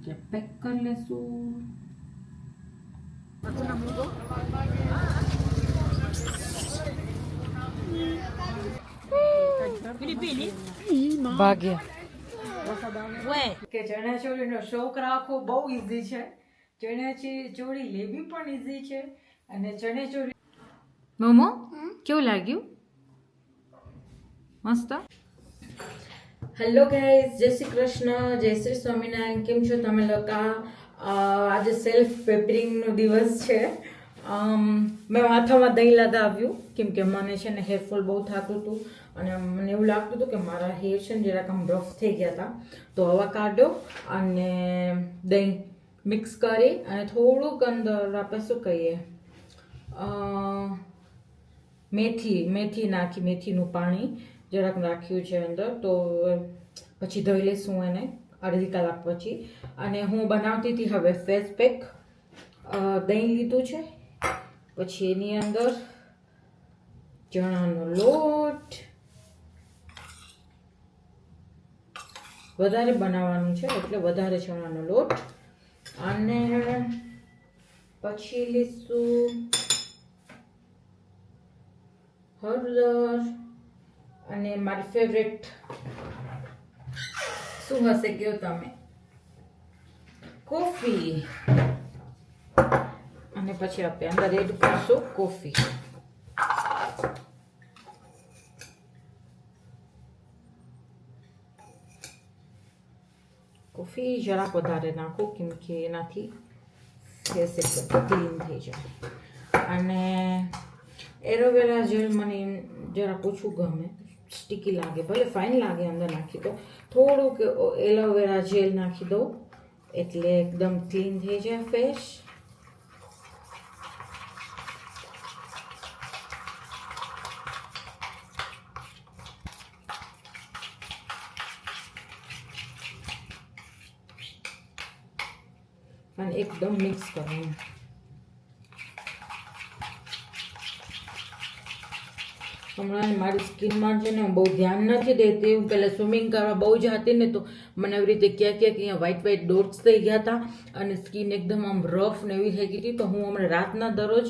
એટલે પેક કરી લેશું. ભાગ્યા કે ચણિયાચોળીનો શોખ રાખવો બહુ ઈઝી છે. ચણિયાચોળી લેવી પણ ઈઝી છે. અને ચણિયાચોળી મોમો કેવું લાગ્યું? મસ્ત. હેલો ગાઈઝ, જય શ્રી કૃષ્ણ, જય શ્રી સ્વામિનારાયણ. કેમ છો તમે લોકો? આજે સેલ્ફ પેપરિંગનો દિવસ છે. મેં માથામાં દહીં લગાવ્યું કેમ કે મને છે ને હેરફોલ બહુ થતું હતું અને મને એવું લાગતું હતું કે મારા હેર છે ને જરાક આમ રફ થઈ ગયા હતા. તો હવા કાઢો અને દહીં મિક્સ કરી અને થોડુંક અંદર આપણે શું કહીએ મેથી નાખી, મેથીનું પાણી જરાક નાખ્યું છે અંદર. તો પછી ધોઈ લઈશું એને અડધી કલાક પછી. અને હું બનાવતી હતી હવે ફેસ પેક. દહીં લીધું છે, પછી એની અંદર ચણાનો લોટ વધારે બનાવવાનું છે એટલે વધારે ચણાનો લોટ. અને પછી લઈશું હળદર અને મારી ફેવરેટ શું હશે કયો તમે? કોફી. અને પછી આપણે અંદર એડ કરશું કોફી. કોફી જરાક વધારે નાખો કેમ કે એનાથી ફેસ એકદમ ક્લીન થઈ જાય. અને એલોવેરા જેલ મને જરાક ઓછું ગમે, સ્ટીકી લાગે, ભલે ફાઇન લાગે અંદર નાખી દો. થોડુંક એલોવેરા જેલ નાખી દો એટલે એકદમ ક્લીન થઈ જાય ફેસ. અને એકદમ મિક્સ કરવાનું. હમણાં મારી સ્કિનમાં છે ને બહુ ધ્યાન નથી દેતી. હું પહેલાં સ્વિમિંગ કરવા બહુ જ હતી ને તો મને એવી રીતે ક્યાંક અહીંયા વ્હાઈટ ડોટ્સ થઈ ગયા હતા અને સ્કિન એકદમ આમ રફ ને એવી થઈ ગઈ હતી. તો હું હમણાં રાતના દરરોજ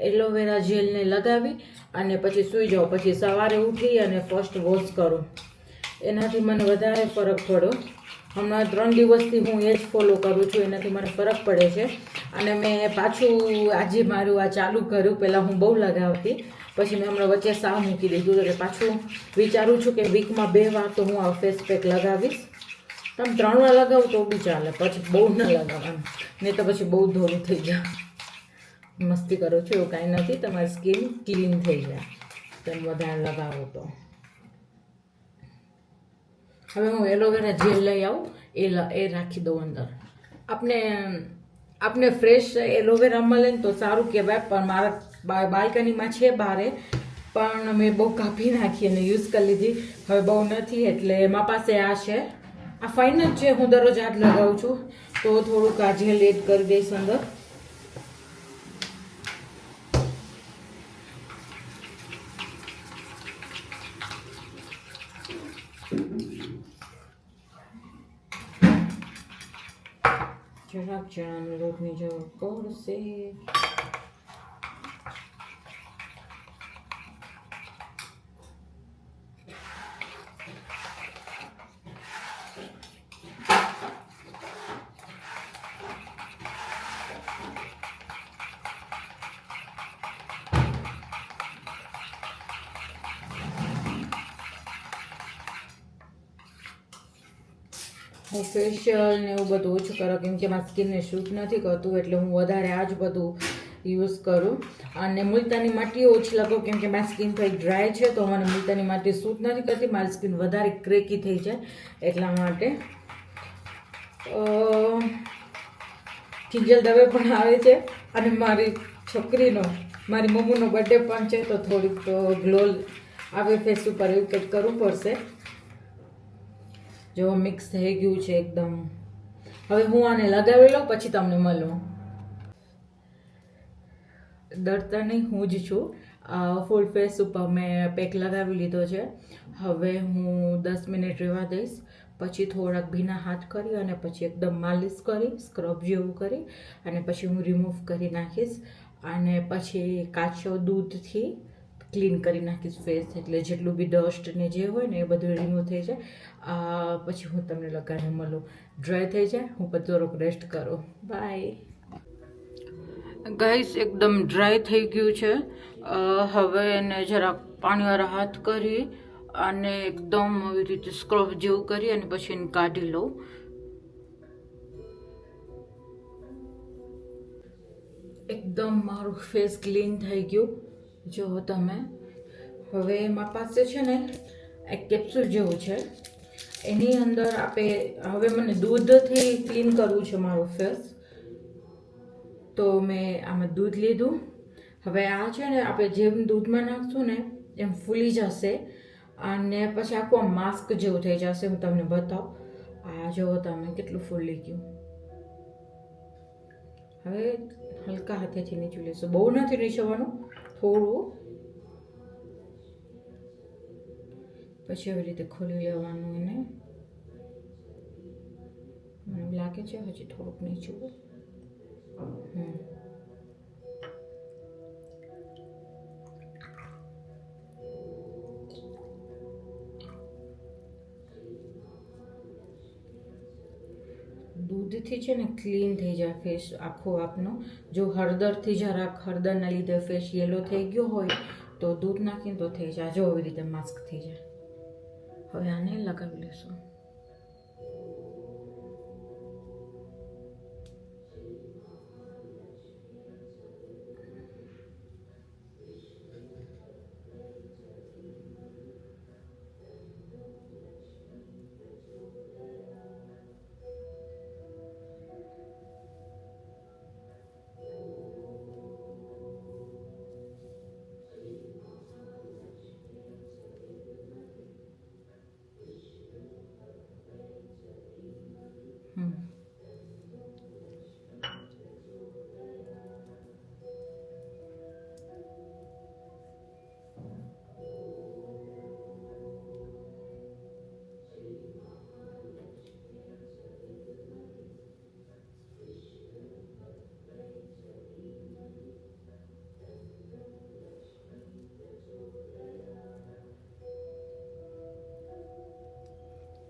એલોવેરા જેલને લગાવી અને પછી સૂઈ જાઉં. પછી સવારે ઉઠી અને ફર્સ્ટ વોશ કરું. એનાથી મને વધારે ફરક પડ્યો. હમણાં 3 દિવસથી હું એ જ ફોલો કરું છું. એનાથી મને ફરક પડે છે. અને મેં પાછું આજે મારું આ ચાલુ કર્યું. પહેલાં હું બહુ લગાવતી, પછી મેં હમણાં વચ્ચે સાવ મૂકી દીધું. એટલે પાછું વિચારું છું કે વીકમાં 2 વાર તો હું આ ફેસ પેક લગાવીશ. તમે 3 વાર લગાવો તો બી ચાલે, પછી બહુ ન લગાવવાનું, નહીં તો પછી બહુ ધોરું થઈ જાય. મસ્તી કરું છું, એવું કાંઈ નથી. તમારી સ્કિન ક્લીન થઈ જાય તમે વધારે લગાવો તો. હવે હું એલોવેરા જેલ લઈ આવું, એ રાખી દઉં અંદર. આપણે ફ્રેશ એલોવેરા મળે ને તો સારું કહેવાય. પણ મારા બાલ્કનીમાં છે બારે, પણ મેં બહુ કાપી નાખી અને યુઝ કરી લીધી. હવે બહુ નથી એટલે એમાં પાસે આ છે. આ ફાઇન જ છે, હું દરરોજ આ જ લગાવું છું. તો થોડુંક આ જેલ એડ કરી દઈશ અંદર. જરાક ચણાનો લોટની જરૂર પડશે. હું ફેશિયલ ને એવું બધું ઓછું કરું કેમ કે મારી સ્કિનને શૂટ નથી કરતું. એટલે હું વધારે આ જ બધું યુઝ કરું. અને મુલતાની માટી ઓછી લગાવું કેમ કે મારી સ્કિન થોડી ડ્રાય છે. તો મને મુલતાની માટી શૂટ નથી કરતી. મારી સ્કિન વધારે ક્રેકી થઈ જાય એટલા માટે. કિંજલ દવે પણ આવે છે અને મારી છોકરીનો, મારી મમ્મીનો બર્થડે પણ છે. તો થોડીક ગ્લો આવે ફેસ ઉપર, એવું કંઈક કરવું પડશે. જો મિક્સ થઈ ગયું છે એકદમ. હવે હું આને લગાવી લઉં પછી તમને મળું. ડરતા નહીં, હું જ છું. ફૂલ ફેસ ઉપર મેં પેક લગાવી લીધો છે. હવે હું 10 મિનિટ રહેવા દઈશ, પછી થોડાક ભીના હાથ કરી અને પછી એકદમ માલિશ કરી સ્ક્રબ જેવું કરી અને પછી હું રિમૂવ કરી નાખીશ અને પછી કાચો દૂધથી ક્લીન કરી નાખીશ ફેસ એટલે જેટલું બી ડસ્ટ ને જે હોય ને એ બધું રિમૂવ થઈ જાય પછી હું તમને લગાવીને મળું ડ્રાય થઈ જાય હું પછી થોડોક રેસ્ટ કરું બાય ગાઈસ એકદમ ડ્રાય થઈ ગયું છે હવે એને જરાક પાણીવાળા હાથ કરી અને એકદમ આવી રીતે સ્ક્રબ જેવું કરી અને પછી એને કાઢી લઉં એકદમ મારું ફેસ ક્લીન થઈ ગયું જો તમે હવે મારી પાસે છે ને એક કેપ્સ્યુલ જેવું છે એની અંદર હવે મને દૂધથી ક્લીન કરવું છે મારું ફેસ તો મેં આમાં દૂધ લીધું હવે આ છે ને આપણે જેમ દૂધમાં નાખશું ને એમ ફૂલી જશે અને પછી આખું માસ્ક જેવું થઈ જશે હું તમને બતાવું આ જુઓ તમે કેટલું ફૂલી ગયું હવે હલકા હાથેથી નીચું લેશું બહુ નથી નીચવાનું થોડું પછી એવી રીતે ખોલી લેવાનું એને મને લાગે છે હજી થોડુંક નીચું દૂધથી છે ને ક્લીન થઈ જાય ફેસ આખો આપનો જો હળદરથી જરાક હળદરના લીધે ફેસ યેલો થઈ ગયો હોય તો દૂધ નાખીને તો થઈ જાય જો આવી રીતે માસ્ક થઈ જાય હવે આને લગાવી લેશું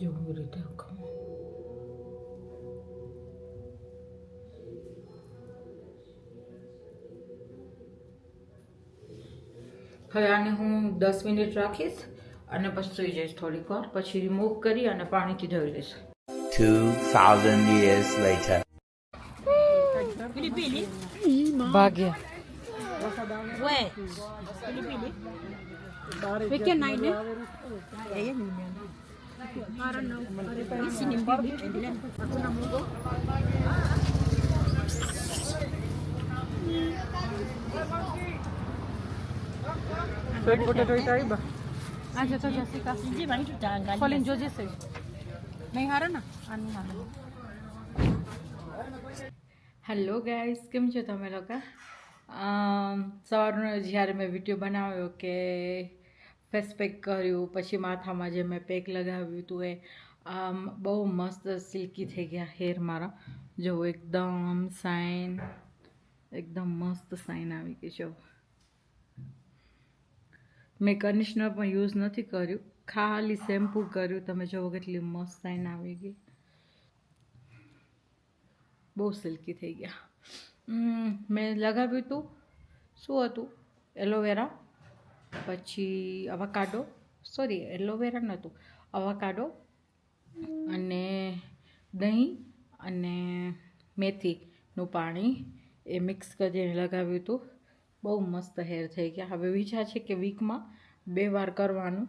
જેવી રીતે હવે આને હું 10 મિનિટ રાખીશ અને પછી સુઈ જઈશ થોડીક વાર પછી રિમૂવ કરી અને પાણીથી ધોઈ લઈશ 2000 years later ભાગ્યા Where? Weekend night, eh? Yeah, parang no. Sinimbi. Ako na mo go. Sweet potato tayo ba? Ah, jatuh Jessica. Hindi ba ito tanggal? Colin Joji say. May hara na. Ano hara? Hello guys કેમ છો તમે લોકો સવારનો જ્યારે મેં video બનાવ્યો કે face pack કર્યું પછી માથામાં જે મેં પેક લગાવ્યું હતું એ બહુ મસ્ત સિલ્કી થઈ ગયા હેર મારા જો એકદમ શાઇન એકદમ મસ્ત શાઇન આવી ગઈ જો મેં કન્ડિશનર પણ યુઝ નથી કર્યું ખાલી શેમ્પૂ કર્યું તમે જુઓ કેટલી મસ્ત શાઇન આવી ગઈ બહુ સિલ્કી થઈ ગયા મેં લગાવ્યું હતું શું હતું એલોવેરા પછી અવાકાડો એલોવેરા નહોતું અવાકાડો અને દહીં અને મેથીનું પાણી એ મિક્સ કરીને લગાવ્યું હતું બહુ મસ્ત હેર થઈ ગયા હવે વિચાર છે કે વીકમાં 2 વાર કરવાનું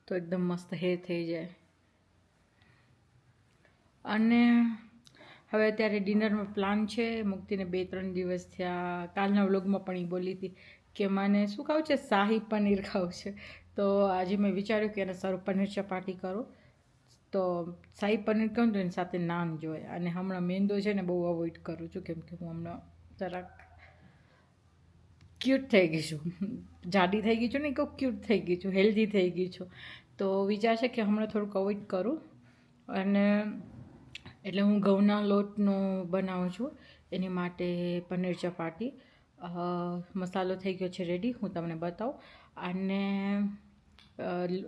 તો એકદમ મસ્ત હેર થઈ જાય અને હવે અત્યારે ડિનરમાં પ્લાન છે મુક્તિને 2-3 દિવસ થયા કાલના વ્લોગમાં પણ એ બોલી હતી કે મને શું ખાવું છે શાહી પનીર ખાવું છે તો આજે મેં વિચાર્યું કે એને સારું પનીર ચપાટી કરું તો શાહી પનીર કહું તો એની સાથે નાન જોઈએ અને હમણાં મેંદો છે ને બહુ અવોઇડ કરું છું કેમ કે હું હમણાં જરાક ક્યુટ થઈ ગઈ છું જાડી થઈ ગઈ છું ને કહું ક્યુટ થઈ ગઈ છું હેલ્ધી થઈ ગઈ છું તો વિચાર છે કે હમણાં થોડુંક અવોઇડ કરું અને એટલે હું ઘઉંના લોટનો બનાવું છું. એની માટે પનીર ચપાટી મસાલો થઈ ગયો છે રેડી, હું તમને બતાવું. અને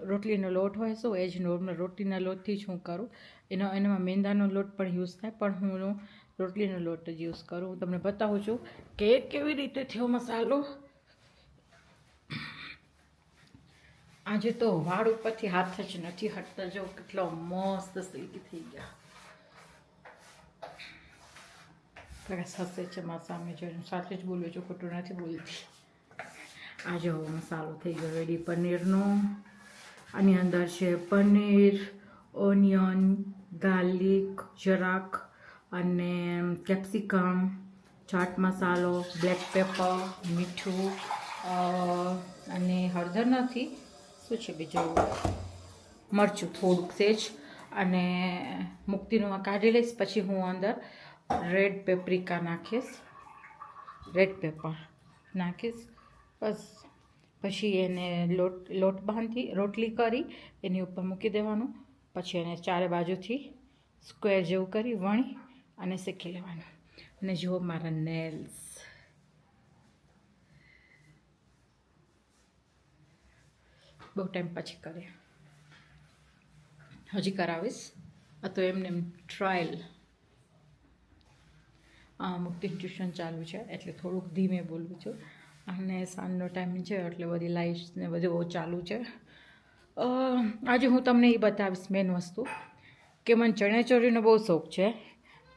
રોટલીનો લોટ હોય શું એ જ નોર્મલ રોટલીના લોટથી જ હું કરું. એનામાં મેંદાનો લોટ પણ યુઝ થાય, પણ હું રોટલીનો લોટ જ યુઝ કરું. હું તમને બતાવું છું કે કેવી રીતે થયો મસાલો. આજે તો વાળ ઉપરથી હાથ જ નથી હટતા, જો કેટલો મસ્ત સિલ્કી થઈ ગયા. સરસ હસે છે મારા સામે જોઈને, સાથે જ બોલું છું, ખોટું નથી બોલતી. આ જો મસાલો થઈ ગયો રેડી પનીરનો. આની અંદર છે પનીર, ઓનિયન, ગાર્લિક જરાક, અને કેપ્સિકમ, ચાટ મસાલો, બ્લેક પેપર, મીઠું, અને હળદર નથી, શું છે બીજું, મરચું થોડુંક સેજ, અને મુક્તિનું કાઢી લઈશ. પછી હું અંદર રેડ પેપ્રિકા નાખીશ, રેડ પેપર નાખીશ બસ. પછી એને લોટ બાંધી રોટલી કરી એની ઉપર મૂકી દેવાનું. પછી એને ચારે બાજુથી સ્ક્વેર જેવું કરી વણી અને શેકી લેવાનું. અને જુઓ મારા નેલ્સ, બહુ ટાઈમ પછી કરે, હજી કરાવીશ. આ તો એમને ટ્રાયલ. મુક્તિ ટ્યુશન ચાલુ છે એટલે થોડુંક ધીમે બોલું છું. અને સાંજનો ટાઈમ છે એટલે બધી લાઇટ્સ ને બધું બહુ ચાલુ છે. આજે હું તમને એ બતાવીશ મેન વસ્તુ કે મને ચણિયાચોળીનો બહુ શોખ છે,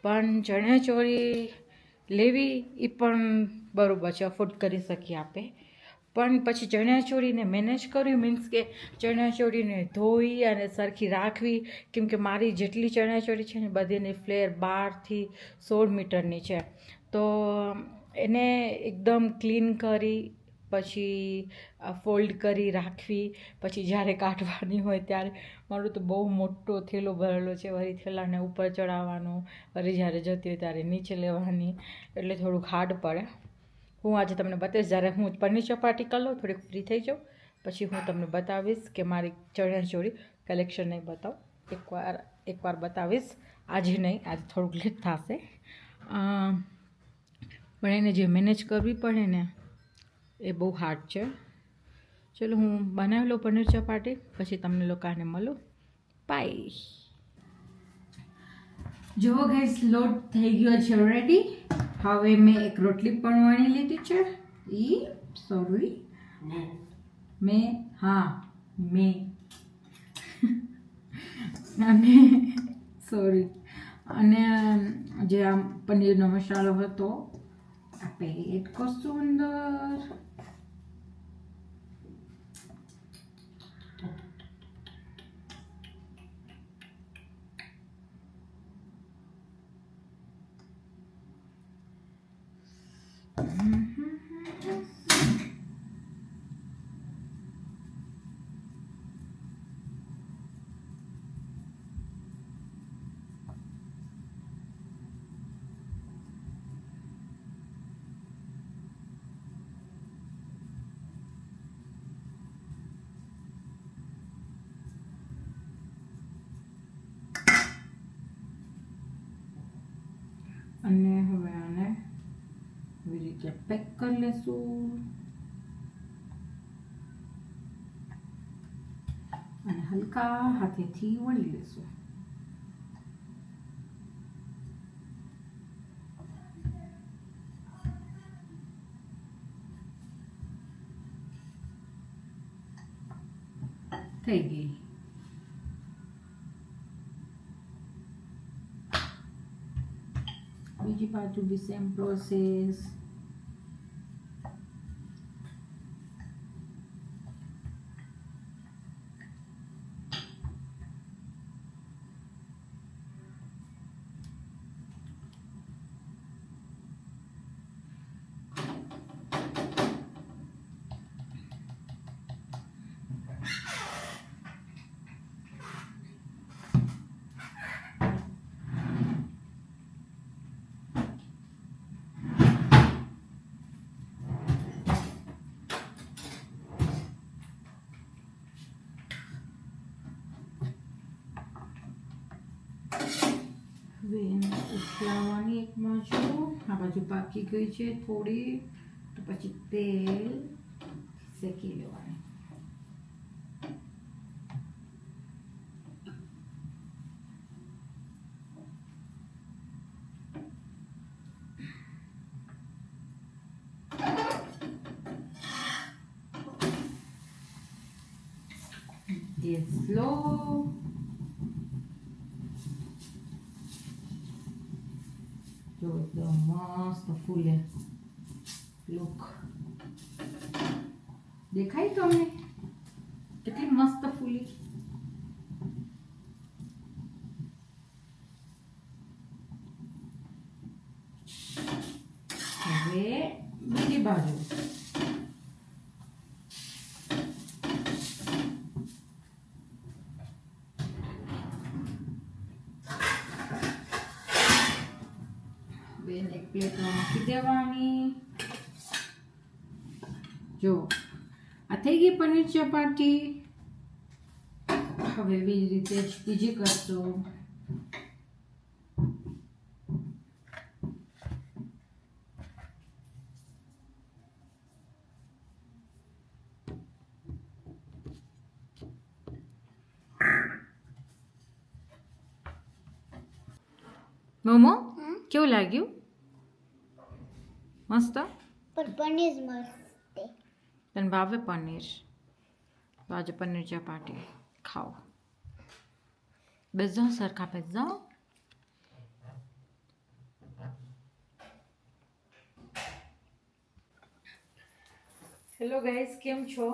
પણ ચણિયાચોળી લેવી એ પણ બરાબર છે, અફોર્ડ કરી શકીએ આપણે. પણ પછી ચણિયાચોળીને મેનેજ કરવી મીન્સ કે ચણિયાચોળીને ધોઈ અને સરખી રાખવી, કેમ કે મારી જેટલી ચણિયાચોળી છે ને બધીની ફ્લેર 12થી 16 મીટરની છે. તો એને એકદમ ક્લીન કરી પછી ફોલ્ડ કરી રાખવી, પછી જ્યારે કાઢવાની હોય ત્યારે મારું તો બહુ મોટો થેલો ભરેલો છે, વળી થેલાને ઉપર ચડાવવાનો, વળી જ્યારે જતી હોય ત્યારે નીચે લેવાની, એટલે થોડુંક હાર્ડ પડે. હું આજે તમને બતાવીશ, જ્યારે હું પનીર ચપાટી કરી લઉં થોડીક ફ્રી થઈ જાઉં પછી હું તમને બતાવીશ કે મારી ચણિયાચોળી કલેક્શન નહીં બતાવું, એકવાર બતાવીશ. આજે નહીં, આજે થોડુંક લેટ થશે, પણ એને જે મેનેજ કરવી પડે ને એ બહુ હાર્ડ છે. ચલો હું બનાવી લઉં પનીર ચપાટી, પછી તમને લોકોને મળું. બાય. જો ગાઈસ લોટ થઈ ગયો છે રેડી. હવે મેં એક રોટલી પણ વણી લીધી છે. અને જે આમ પનીરનો મસાલો હતો આપણે એડ કરશું અંદર. અને હવે આને એવી રીતે પેક કરી લેશું અને હલકા હાથેથી વળી લેશું. થઈ ગઈ. બીજી બાજુ બી સેમ પ્રોસેસ. લાવવાની એક બાજુ, આ બાજુ પાકી ગઈ છે થોડી, તો પછી તેલ શેકી લેવાની. Gas slow. જો એકદમ મસ્ત ફૂલે. લુક દેખાય તમને કેટલી મસ્ત ફૂલી. હવે બીજી બાજુ. બેન એક પ્લેટમાં મૂકી દેવાની. જો આ થઈ ગઈ પનીર ચપાટી. હવે બીજી રીતે જ બીજી કરશો. મોમો કેવું લાગ્યું? મસ્ત. પણ પનીર મસ્ત. તને ભાવે પનીર? તો આજે પનીર ચપાટી ખાઓ. બેસજો સરખા બેસજો. હેલો ગાઈઝ, કેમ છો?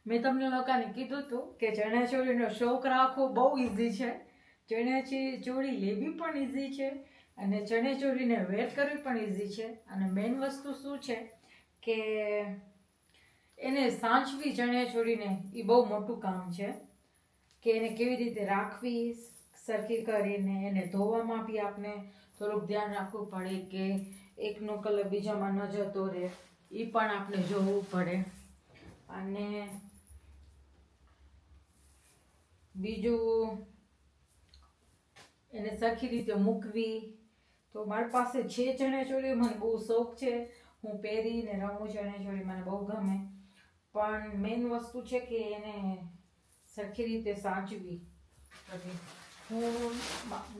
મેં તમને લોકોને કીધું હતું કે ચણિયાચોળીનો શોખ રાખવો બહુ ઇઝી છે. ચણિયાચોળી લેવી પણ ઇઝી છે અને ચણિયાચોળીને વેર કરવી પણ ઇઝી છે. અને મેઇન વસ્તુ શું છે કે એને સાચવી, ચણિયાચોળીને એ બહુ મોટું કામ છે કે એને કેવી રીતે રાખવી સરખી કરીને. એને ધોવામાં બી આપણે થોડુંક ધ્યાન રાખવું પડે કે એકનો કલર બીજામાં ન જતો રહે, એ પણ આપણે જોવું પડે. અને બીજું એને સરખી રીતે મૂકવી. તો મારી પાસે છે ચણિયાચોળી, મને બહુ શોખ છે, હું પહેરીને રમું. ચણિયાચોળી મને બહુ ગમે, પણ મેઇન વસ્તુ છે કે એને સરખી રીતે સાચવી. પછી હું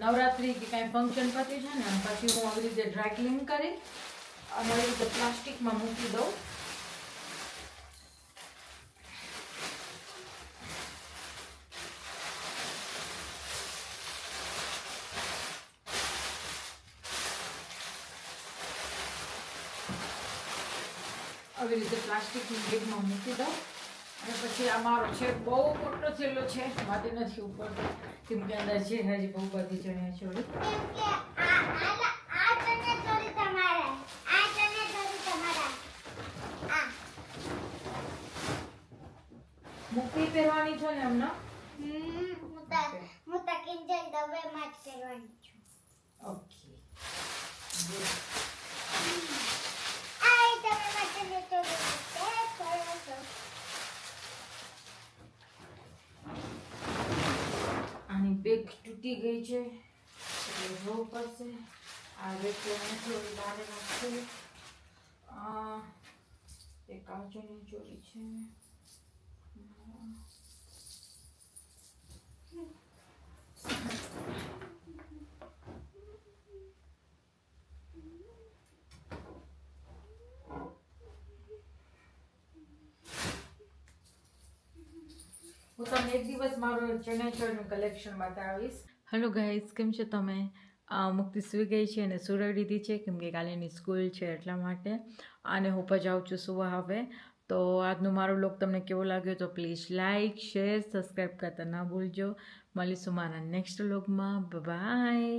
નવરાત્રિ કે કાંઈ ફંક્શન પતી છે ને પછી હું આવી રીતે ડ્રાય ક્લીન કરી અને આવી રીતે પ્લાસ્ટિકમાં મૂકી દઉં. આવી રીતે પ્લાસ્ટિકની બેગમાં મૂકી દઉં. અને પછી આ મારો છે બહુ મોટો થયેલો છે, માથે નથી ઉપર, કેમ કે અંદર છે હજી બહુ બધી ચણિયાચોળી. મૂકી પહેરવાની છો ને હમણાં? ઓકે. આની બેગ તૂટી ગઈ છે એટલે જોવું પડશે. આ વેચો થોડી બહાર નાખશે. એક કાચની ચોરી છે. હું તમને એક દિવસ મારું ચણિયાચોળીનું કલેક્શન બતાવીશ. હેલો ગાઈઝ, કેમ છો તમે? મુક્તિ સૂઈ ગઈ છે અને સુરાવી દીધી છે કેમ કે કાલે એની સ્કૂલ છે એટલા માટે. અને હું પણ જાઉં છું સુવા હવે. તો આજનો મારો વ્લોગ તમને કેવો લાગ્યો તો પ્લીઝ લાઇક, શેર, સબસ્ક્રાઈબ કરતા ના ભૂલજો. મળીશું મારા નેક્સ્ટ વ્લોગમાં. બાય.